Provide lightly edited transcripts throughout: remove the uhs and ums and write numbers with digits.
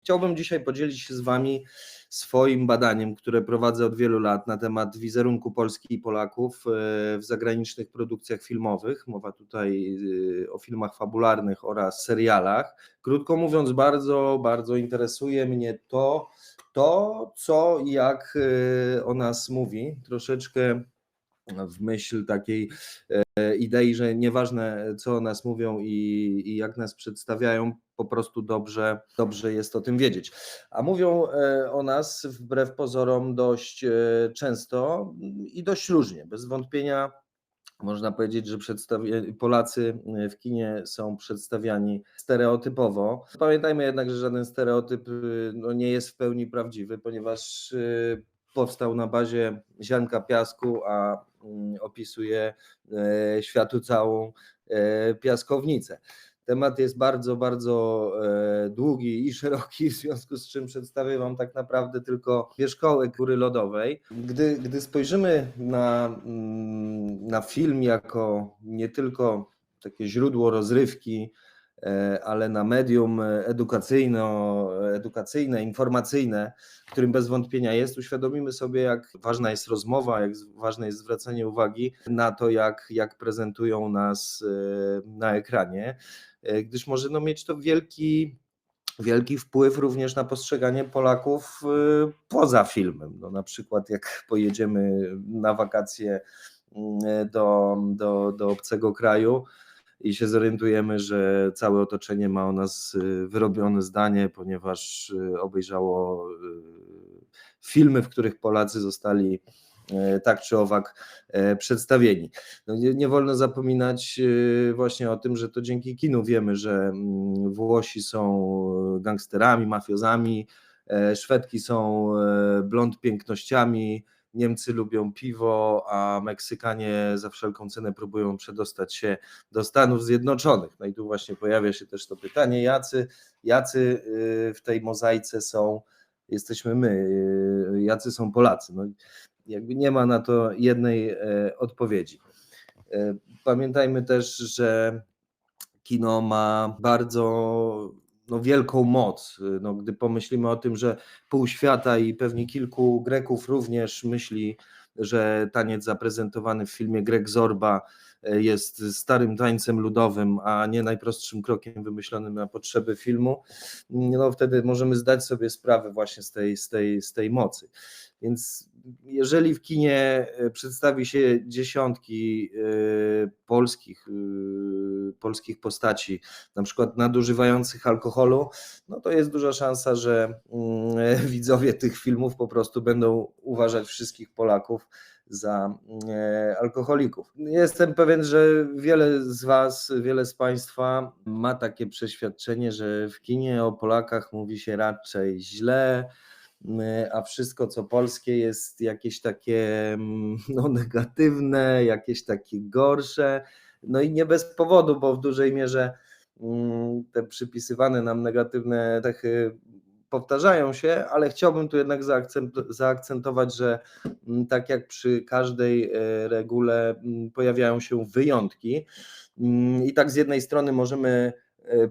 Chciałbym dzisiaj podzielić się z Wami swoim badaniem, które prowadzę od wielu lat na temat wizerunku Polski i Polaków w zagranicznych produkcjach filmowych. Mowa tutaj o filmach fabularnych oraz serialach. Krótko mówiąc, bardzo interesuje mnie to, co i jak o nas mówi. Troszeczkę w myśl takiej idei, że nieważne co o nas mówią i jak nas przedstawiają, po prostu dobrze jest o tym wiedzieć. A mówią o nas wbrew pozorom dość często i dość różnie. Bez wątpienia można powiedzieć, że Polacy w kinie są przedstawiani stereotypowo. Pamiętajmy jednak, że żaden stereotyp nie jest w pełni prawdziwy, ponieważ powstał na bazie ziarnka piasku, a opisuje światu całą piaskownicę. Temat jest bardzo długi i szeroki, w związku z czym przedstawię Wam tak naprawdę tylko wierzchołek góry lodowej. Gdy spojrzymy na film jako nie tylko takie źródło rozrywki, ale na medium edukacyjne, informacyjne, którym bez wątpienia jest, uświadomimy sobie, jak ważna jest rozmowa, jak ważne jest zwracanie uwagi na to, jak prezentują nas na ekranie, gdyż może mieć to wielki wpływ również na postrzeganie Polaków poza filmem. No, na przykład jak pojedziemy na wakacje do obcego kraju i się zorientujemy, że całe otoczenie ma o nas wyrobione zdanie, ponieważ obejrzało filmy, w których Polacy zostali tak czy owak przedstawieni. No nie wolno zapominać właśnie o tym, że to dzięki kinu wiemy, że Włosi są gangsterami, mafiozami, Szwedki są blond pięknościami, Niemcy lubią piwo, a Meksykanie za wszelką cenę próbują przedostać się do Stanów Zjednoczonych. No i tu właśnie pojawia się też to pytanie, jacy w tej mozaice jesteśmy my, jacy są Polacy. No, jakby nie ma na to jednej odpowiedzi. Pamiętajmy też, że kino ma bardzo wielką moc. No, gdy pomyślimy o tym, że pół świata i pewnie kilku Greków również myśli, że taniec zaprezentowany w filmie Grek Zorba jest starym tańcem ludowym, a nie najprostszym krokiem wymyślonym na potrzeby filmu, no wtedy możemy zdać sobie sprawę właśnie z tej mocy. Więc jeżeli w kinie przedstawi się dziesiątki polskich postaci, na przykład nadużywających alkoholu, no to jest duża szansa, że widzowie tych filmów po prostu będą uważać wszystkich Polaków za alkoholików. Jestem pewien, że wiele z Państwa ma takie przeświadczenie, że w kinie o Polakach mówi się raczej źle, a wszystko co polskie jest jakieś takie negatywne, jakieś takie gorsze. No i nie bez powodu, bo w dużej mierze te przypisywane nam negatywne cechy powtarzają się, ale chciałbym tu jednak zaakcentować, że tak jak przy każdej regule pojawiają się wyjątki i tak z jednej strony możemy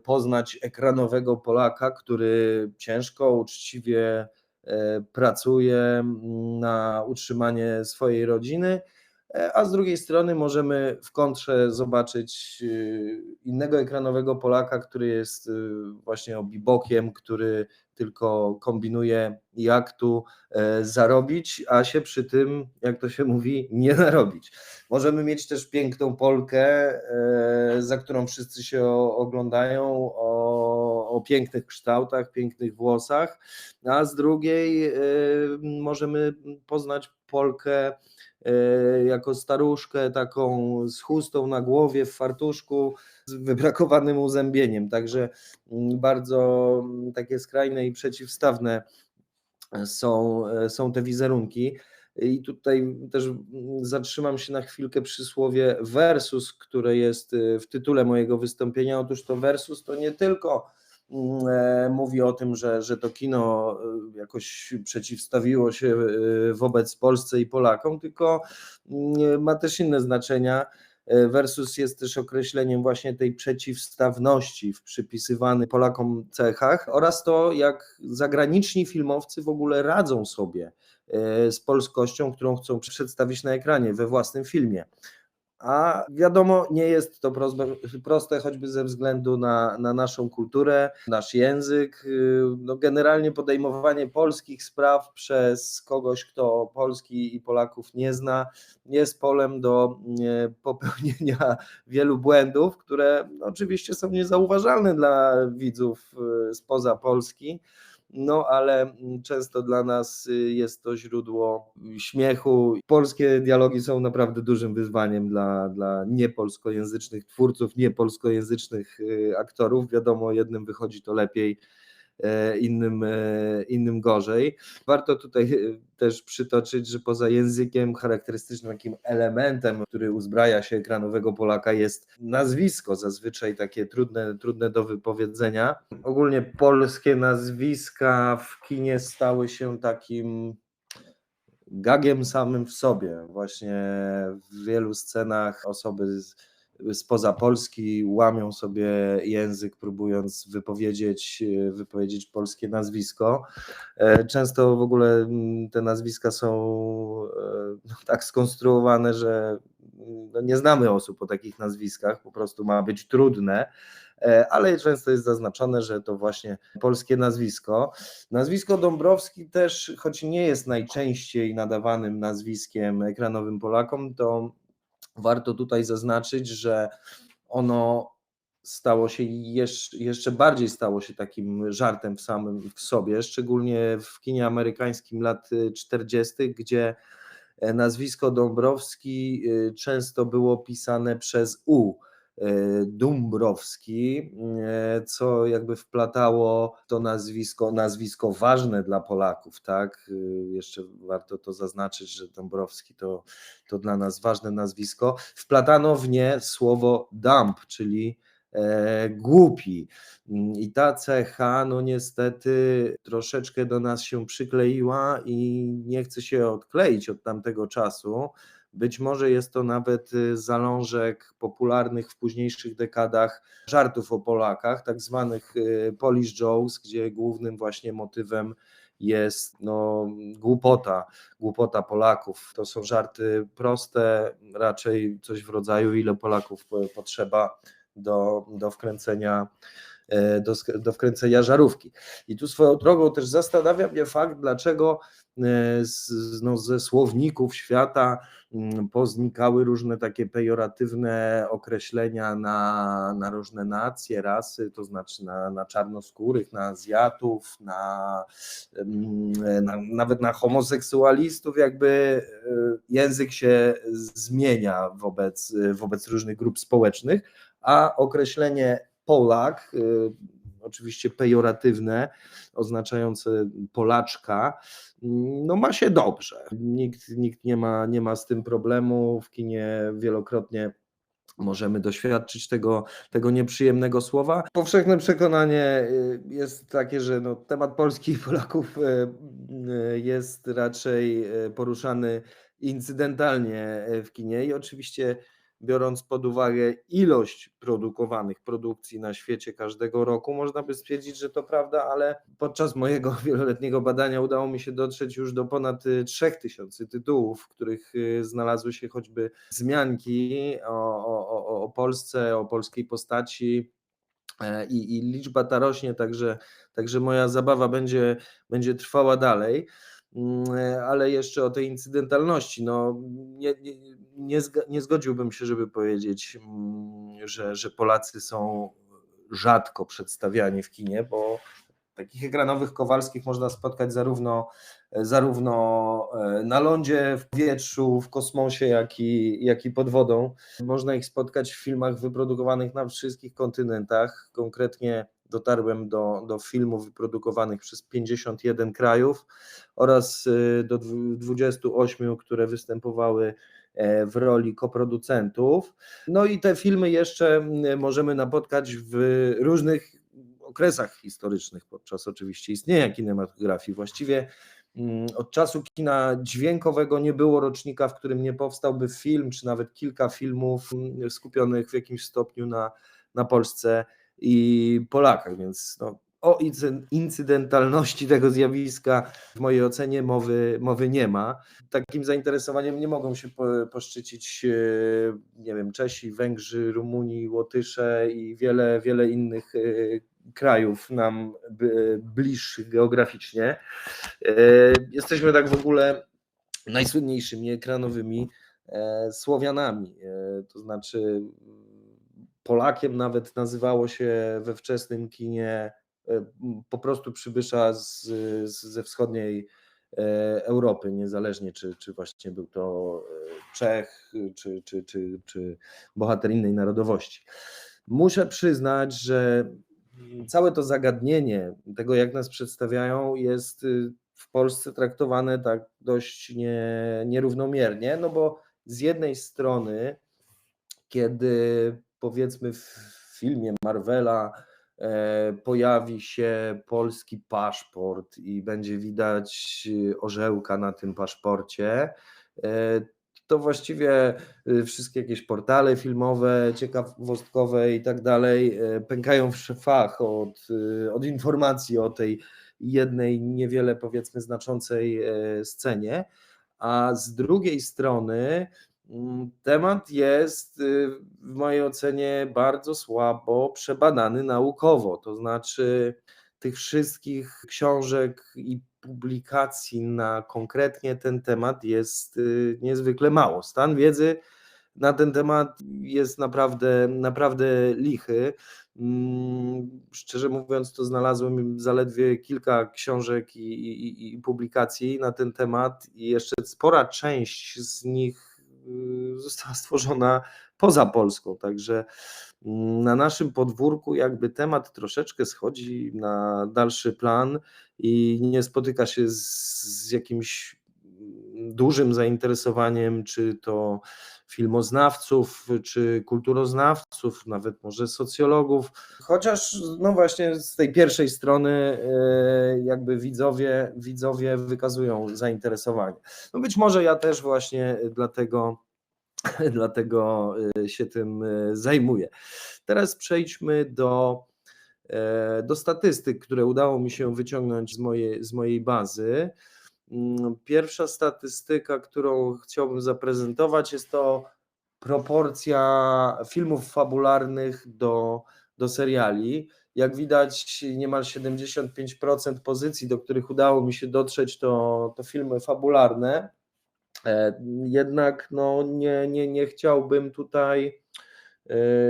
poznać ekranowego Polaka, który ciężko, uczciwie pracuje na utrzymanie swojej rodziny, a z drugiej strony możemy w kontrze zobaczyć innego ekranowego Polaka, który jest właśnie obibokiem, który tylko kombinuje, jak tu zarobić, a się przy tym, jak to się mówi, nie narobić. Możemy mieć też piękną Polkę, za którą wszyscy się oglądają, o pięknych kształtach, pięknych włosach, a z drugiej możemy poznać Polkę jako staruszkę, taką z chustą na głowie, w fartuszku, z wybrakowanym uzębieniem. Także bardzo takie skrajne i przeciwstawne są te wizerunki. I tutaj też zatrzymam się na chwilkę przy słowie versus, które jest w tytule mojego wystąpienia. Otóż to versus to nie tylko mówi o tym, że to kino jakoś przeciwstawiło się wobec Polsce i Polakom, tylko ma też inne znaczenia. versus jest też określeniem właśnie tej przeciwstawności w przypisywanych Polakom cechach oraz to, jak zagraniczni filmowcy w ogóle radzą sobie z polskością, którą chcą przedstawić na ekranie we własnym filmie. A wiadomo, nie jest to proste, choćby ze względu na naszą kulturę, nasz język. No generalnie podejmowanie polskich spraw przez kogoś, kto Polski i Polaków nie zna, jest polem do popełnienia wielu błędów, które oczywiście są niezauważalne dla widzów spoza Polski. No ale często dla nas jest to źródło śmiechu. Polskie dialogi są naprawdę dużym wyzwaniem dla niepolskojęzycznych twórców, niepolskojęzycznych aktorów. Wiadomo, jednym wychodzi to lepiej, innym gorzej. Warto tutaj też przytoczyć, że poza językiem charakterystycznym takim elementem, który uzbraja się ekranowego Polaka, jest nazwisko, zazwyczaj takie trudne do wypowiedzenia. Ogólnie polskie nazwiska w kinie stały się takim gagiem samym w sobie. Właśnie w wielu scenach osoby spoza Polski łamią sobie język, próbując wypowiedzieć polskie nazwisko. Często w ogóle te nazwiska są tak skonstruowane, że nie znamy osób o takich nazwiskach, po prostu ma być trudne, ale często jest zaznaczone, że to właśnie polskie nazwisko. Nazwisko Dąbrowski też, choć nie jest najczęściej nadawanym nazwiskiem ekranowym Polakom, to warto tutaj zaznaczyć, że ono jeszcze bardziej stało się takim żartem w sobie, szczególnie w kinie amerykańskim lat 40., gdzie nazwisko Dąbrowski często było pisane przez U, Dumbrowski, co jakby wplatało to nazwisko ważne dla Polaków, tak? Jeszcze warto to zaznaczyć, że Dąbrowski to dla nas ważne nazwisko. Wplatano w nie słowo dump, czyli głupi. I ta cecha, no niestety troszeczkę do nas się przykleiła i nie chce się odkleić od tamtego czasu. Być może jest to nawet zalążek popularnych w późniejszych dekadach żartów o Polakach, tak zwanych Polish jokes, gdzie głównym właśnie motywem jest głupota Polaków. To są żarty proste, raczej coś w rodzaju ile Polaków potrzeba do wkręcenia żarówki. I tu swoją drogą też zastanawia mnie fakt, dlaczego ze słowników świata poznikały różne takie pejoratywne określenia na różne nacje, rasy, to znaczy na czarnoskórych, na Azjatów, nawet na homoseksualistów, jakby język się zmienia wobec różnych grup społecznych, a określenie Polak, oczywiście pejoratywne, oznaczające Polaczka, no ma się dobrze. Nikt nie ma z tym problemu. W kinie wielokrotnie możemy doświadczyć tego nieprzyjemnego słowa. Powszechne przekonanie jest takie, że temat Polski i Polaków jest raczej poruszany incydentalnie w kinie i oczywiście biorąc pod uwagę ilość produkowanych produkcji na świecie każdego roku, można by stwierdzić, że to prawda, ale podczas mojego wieloletniego badania udało mi się dotrzeć już do ponad 3000 tytułów, w których znalazły się choćby wzmianki o Polsce, o polskiej postaci. I liczba ta rośnie, także moja zabawa będzie trwała dalej. Ale jeszcze o tej incydentalności. Nie zgodziłbym się, żeby powiedzieć, że Polacy są rzadko przedstawiani w kinie, bo takich ekranowych Kowalskich można spotkać zarówno na lądzie, w powietrzu, w kosmosie, jak i pod wodą. Można ich spotkać w filmach wyprodukowanych na wszystkich kontynentach. Konkretnie dotarłem do filmów wyprodukowanych przez 51 krajów oraz do 28, które występowały w roli koproducentów. No i te filmy jeszcze możemy napotkać w różnych okresach historycznych podczas oczywiście istnienia kinematografii. Właściwie Od czasu kina dźwiękowego nie było rocznika, w którym nie powstałby film, czy nawet kilka filmów skupionych w jakimś stopniu na Polsce i Polakach, więc no, o incydentalności tego zjawiska w mojej ocenie mowy nie ma. Takim zainteresowaniem nie mogą się poszczycić, nie wiem, Czesi, Węgrzy, Rumuni, Łotysze i wiele innych krajów nam bliższych geograficznie. Jesteśmy tak w ogóle najsłynniejszymi ekranowymi Słowianami, to znaczy Polakiem nawet nazywało się we wczesnym kinie po prostu przybysza ze wschodniej Europy, niezależnie czy właśnie był to Czech, czy bohater innej narodowości. Muszę przyznać, że całe to zagadnienie tego, jak nas przedstawiają, jest w Polsce traktowane tak dość nierównomiernie, no bo z jednej strony, kiedy powiedzmy w filmie Marvela pojawi się polski paszport i będzie widać orzełka na tym paszporcie, to właściwie wszystkie jakieś portale filmowe, ciekawostkowe i tak dalej pękają w szwach od informacji o tej jednej niewiele powiedzmy znaczącej scenie, a z drugiej strony temat jest w mojej ocenie bardzo słabo przebadany naukowo, to znaczy tych wszystkich książek i publikacji na konkretnie ten temat jest niezwykle mało. Stan wiedzy na ten temat jest naprawdę lichy. Szczerze mówiąc, to znalazłem zaledwie kilka książek i publikacji na ten temat i jeszcze spora część z nich została stworzona poza Polską, także na naszym podwórku jakby temat troszeczkę schodzi na dalszy plan i nie spotyka się z jakimś dużym zainteresowaniem, czy to filmoznawców, czy kulturoznawców, nawet może socjologów, chociaż no właśnie z tej pierwszej strony jakby widzowie wykazują zainteresowanie. No być może ja też właśnie dlatego się tym zajmuję. Teraz przejdźmy do statystyk, które udało mi się wyciągnąć z mojej bazy. Pierwsza statystyka, którą chciałbym zaprezentować, jest to proporcja filmów fabularnych do seriali. Jak widać, niemal 75% pozycji, do których udało mi się dotrzeć, to filmy fabularne. Jednak no, nie chciałbym tutaj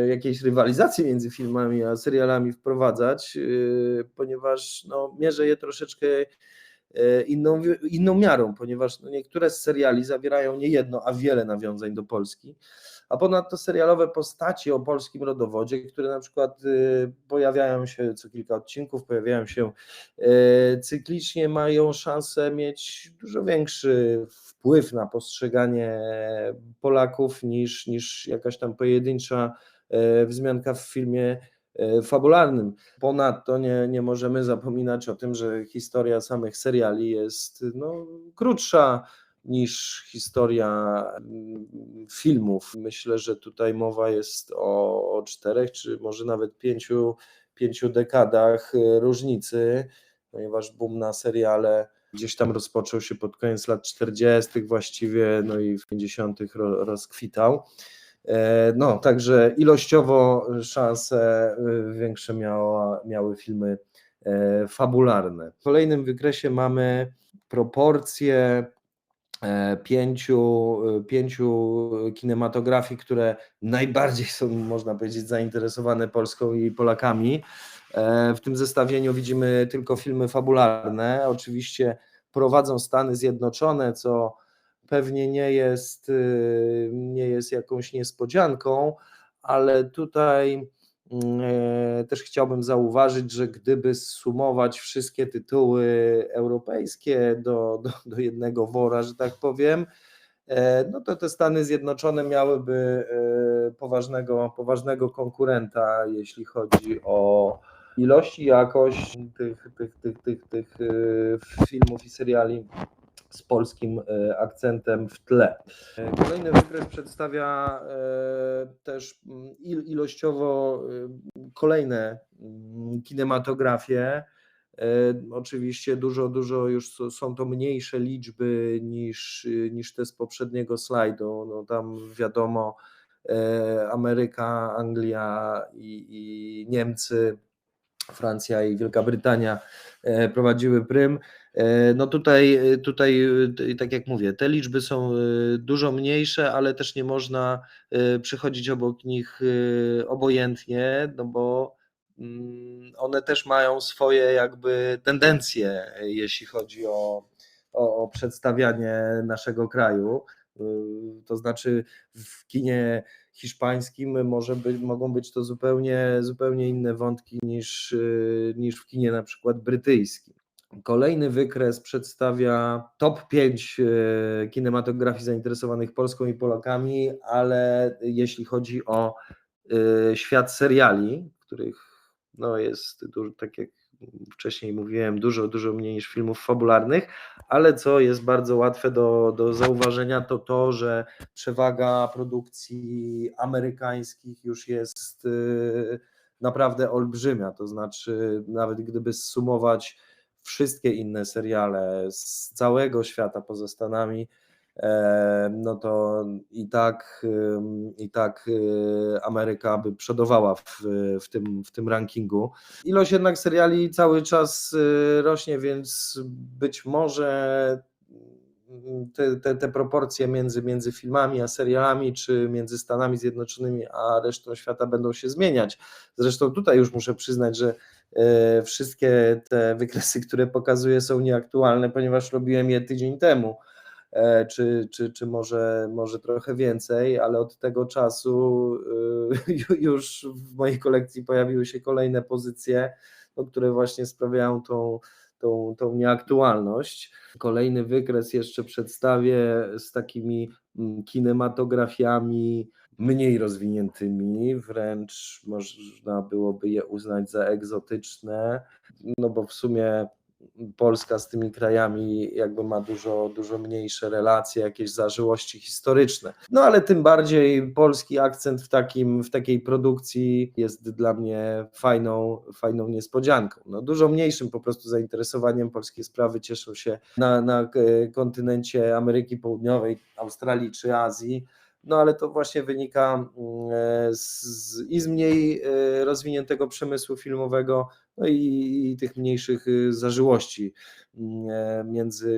jakiejś rywalizacji między filmami a serialami wprowadzać, ponieważ no, mierzę je troszeczkę inną miarą, ponieważ no, niektóre z seriali zawierają nie jedno, a wiele nawiązań do Polski, a ponadto serialowe postaci o polskim rodowodzie, które na przykład pojawiają się co kilka odcinków, pojawiają się cyklicznie, mają szansę mieć dużo większy wpływ na postrzeganie Polaków niż jakaś tam pojedyncza wzmianka w filmie fabularnym. Ponadto nie możemy zapominać o tym, że historia samych seriali jest no, krótsza niż historia filmów. Myślę, że tutaj mowa jest o 4 czy może nawet 5 dekadach różnicy, ponieważ boom na seriale gdzieś tam rozpoczął się pod koniec lat 40. właściwie, no i w 50. rozkwitał. No, także ilościowo szanse większe miały filmy fabularne. W kolejnym wykresie mamy proporcje pięciu kinematografii, które najbardziej są, można powiedzieć, zainteresowane Polską i Polakami. W tym zestawieniu widzimy tylko filmy fabularne. Oczywiście prowadzą Stany Zjednoczone, co pewnie nie jest jakąś niespodzianką, ale tutaj też chciałbym zauważyć, że gdyby sumować wszystkie tytuły europejskie do jednego wora, że tak powiem, no to te Stany Zjednoczone miałyby poważnego konkurenta, jeśli chodzi o ilość i jakość tych filmów i seriali z polskim akcentem w tle. Kolejny wykres przedstawia też ilościowo kolejne kinematografie. Oczywiście dużo już są to mniejsze liczby niż te z poprzedniego slajdu. No tam wiadomo, Ameryka, Anglia i Niemcy, Francja i Wielka Brytania prowadziły prym. No tutaj, tak jak mówię, te liczby są dużo mniejsze, ale też nie można przychodzić obok nich obojętnie, no bo one też mają swoje jakby tendencje, jeśli chodzi o przedstawianie naszego kraju. To znaczy w kinie hiszpańskim mogą być to zupełnie inne wątki niż w kinie na przykład brytyjskim. Kolejny wykres przedstawia top 5 kinematografii zainteresowanych Polską i Polakami, ale jeśli chodzi o świat seriali, których no jest dużo, tak jak wcześniej mówiłem, dużo mniej niż filmów fabularnych, ale co jest bardzo łatwe do zauważenia, to, że przewaga produkcji amerykańskich już jest naprawdę olbrzymia, to znaczy nawet gdyby zsumować wszystkie inne seriale z całego świata poza Stanami, no to i tak Ameryka by przodowała w tym rankingu. Ilość jednak seriali cały czas rośnie, więc być może te proporcje między filmami a serialami, czy między Stanami Zjednoczonymi a resztą świata będą się zmieniać. Zresztą tutaj już muszę przyznać, że wszystkie te wykresy, które pokazuję, są nieaktualne, ponieważ robiłem je tydzień temu. Czy może trochę więcej, ale od tego czasu już w mojej kolekcji pojawiły się kolejne pozycje, które właśnie sprawiają tą nieaktualność. Kolejny wykres jeszcze przedstawię z takimi kinematografiami mniej rozwiniętymi, wręcz można byłoby je uznać za egzotyczne, no bo w sumie Polska z tymi krajami jakby ma dużo mniejsze relacje, jakieś zażyłości historyczne. No ale tym bardziej polski akcent w takiej produkcji jest dla mnie fajną niespodzianką. No, dużo mniejszym po prostu zainteresowaniem polskie sprawy cieszą się na kontynencie Ameryki Południowej, Australii czy Azji. No ale to właśnie wynika z mniej rozwiniętego przemysłu filmowego, no i tych mniejszych zażyłości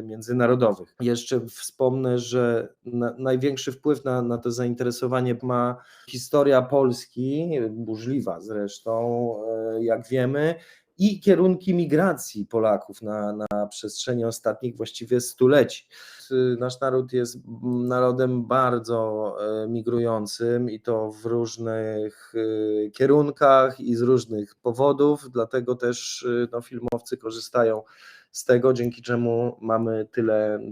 międzynarodowych. Jeszcze wspomnę, że największy wpływ na to zainteresowanie ma historia Polski, burzliwa zresztą, jak wiemy, i kierunki migracji Polaków na przestrzeni ostatnich właściwie stuleci. Nasz naród jest narodem bardzo migrującym i to w różnych kierunkach i z różnych powodów, dlatego też no, filmowcy korzystają z tego, dzięki czemu mamy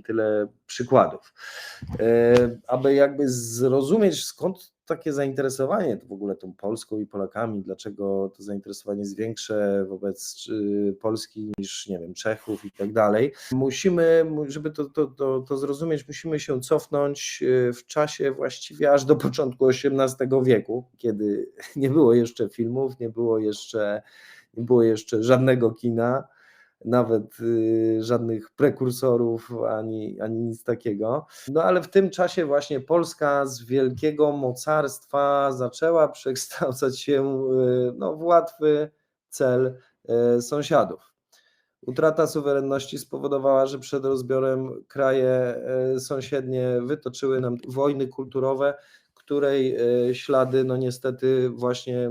tyle przykładów. Aby jakby zrozumieć, skąd takie zainteresowanie w ogóle tą Polską i Polakami, dlaczego to zainteresowanie jest większe wobec Polski niż, nie wiem, Czechów i tak dalej. Żeby to zrozumieć, musimy się cofnąć w czasie właściwie aż do początku XVIII wieku, kiedy nie było jeszcze filmów, nie było jeszcze żadnego kina, nawet żadnych prekursorów ani nic takiego. No ale w tym czasie właśnie Polska z wielkiego mocarstwa zaczęła przekształcać się no, w łatwy cel sąsiadów. Utrata suwerenności spowodowała, że przed rozbiorem kraje sąsiednie wytoczyły nam wojny kulturowe, której ślady no niestety właśnie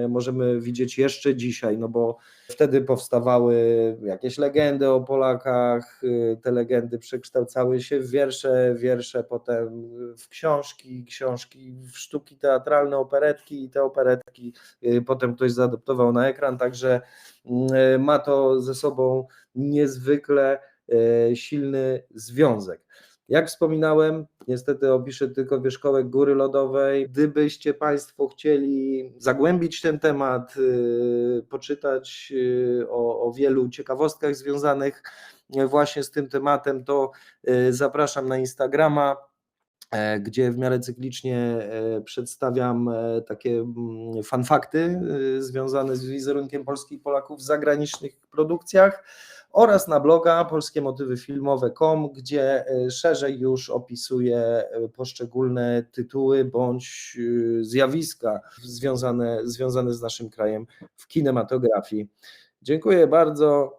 możemy widzieć jeszcze dzisiaj, no bo wtedy powstawały jakieś legendy o Polakach, te legendy przekształcały się w wiersze potem w książki w sztuki teatralne, operetki i te operetki potem ktoś zaadoptował na ekran, także ma to ze sobą niezwykle silny związek. Jak wspominałem, niestety opiszę tylko wierzchołek góry lodowej. Gdybyście Państwo chcieli zagłębić ten temat, poczytać o wielu ciekawostkach związanych właśnie z tym tematem, to zapraszam na Instagrama, gdzie w miarę cyklicznie przedstawiam takie fanfakty związane z wizerunkiem Polski i Polaków w zagranicznych produkcjach, oraz na bloga polskiemotywyfilmowe.com, gdzie szerzej już opisuję poszczególne tytuły bądź zjawiska związane z naszym krajem w kinematografii. Dziękuję bardzo.